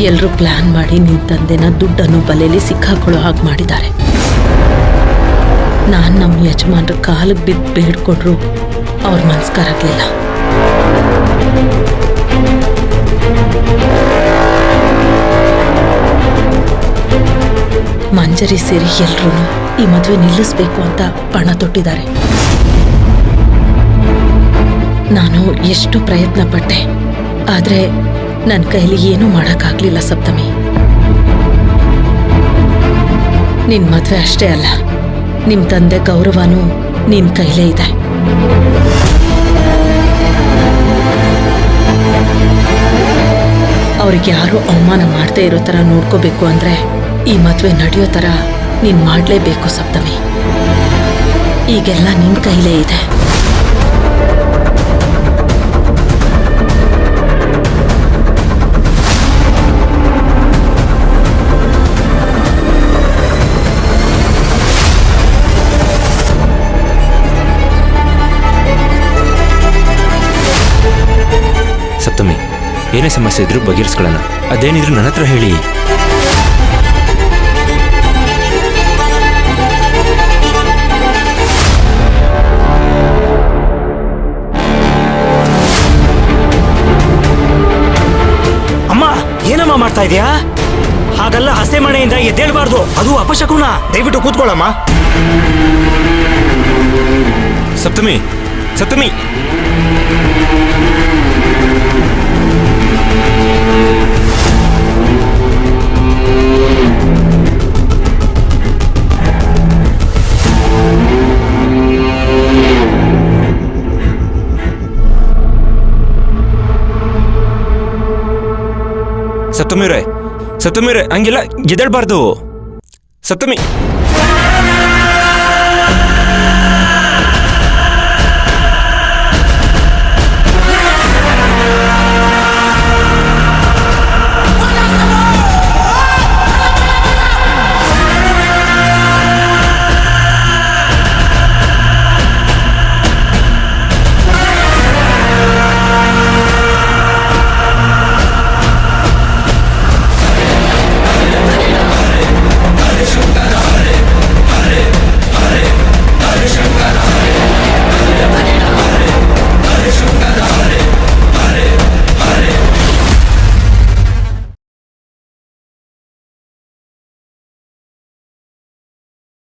ಎಲ್ರೂ ಪ್ಲಾನ್ ಮಾಡಿ ನಿನ್ ತಂದೆನ ದುಡ್ಡನ್ನು ಬಲೆಯಲ್ಲಿ ಸಿಕ್ಕಾಕೊಳ್ಳೋ ಹಾಗೆ ಮಾಡಿದ್ದಾರೆ. ನಾನ್ ನಮ್ಮ ಯಜಮಾನ್ರ ಕಾಲಿಗೆ ಬಿದ್ದು ಬೇಡ್ಕೊಟ್ರು ಅವ್ರ ಮನಸ್ಕರಾಗ್ಲಿಲ್ಲ. ಮಂಜರಿ ಸೇರಿ ಎಲ್ರೂ ಈ ಮದುವೆ ನಿಲ್ಲಿಸ್ಬೇಕು ಅಂತ ಪಣ ತೊಟ್ಟಿದ್ದಾರೆ. ನಾನು ಎಷ್ಟು ಪ್ರಯತ್ನ ಪಟ್ಟೆ, ಆದ್ರೆ ನನ್ನ ಕೈಲಿ ಏನೂ ಮಾಡೋಕ್ಕಾಗ್ಲಿಲ್ಲ ಸಪ್ತಮಿ. ನಿನ್ ಮದ್ವೆ ಅಷ್ಟೇ ಅಲ್ಲ, ನಿಮ್ ತಂದೆ ಗೌರವನೂ ನಿನ್ ಕೈಲೇ ಇದೆ. ಅವ್ರಿಗೆ ಯಾರು ಅವಮಾನ ಮಾಡದೇ ಇರೋ ತರ ನೋಡ್ಕೋಬೇಕು ಅಂದ್ರೆ ಈ ಮದ್ವೆ ನಡೆಯೋ ತರ ನೀನ್ ಮಾಡ್ಲೇಬೇಕು ಸಪ್ತಮಿ. ಈಗೆಲ್ಲ ನಿನ್ ಕೈಲೇ ಇದೆ. ಸಪ್ತಮಿ, ಏನೇ ಸಮಸ್ಯೆ ಇದ್ರೂ ಬಗೆಹರಿಸ್ಕೊಳ್ಳೋಣ. ಅದೇನಿದ್ರು ನನ್ನ ಹತ್ರ ಹೇಳಿ. ಅಮ್ಮ, ಏನಮ್ಮ ಮಾಡ್ತಾ ಇದೀಯಾ? ಹಾಗಲ್ಲ, ಹಸೆ ಮನೆಯಿಂದ ಎದ್ದೇಳಬಾರ್ದು, ಅದು ಅಪಶಕುನ. ದಯವಿಟ್ಟು ಕೂತ್ಕೊಳ್ಳಮ್ಮ. ಸಪ್ತಮಿ, ಸಪ್ತಮಿ, ಸಪ್ತಮಿ ರೇ, ಸಪ್ತಮಿ ರೇ, ಹಂಗೆಲ್ಲ ಎದ್ದೇಳಬಾರ್ದು. ಸಪ್ತಮಿ.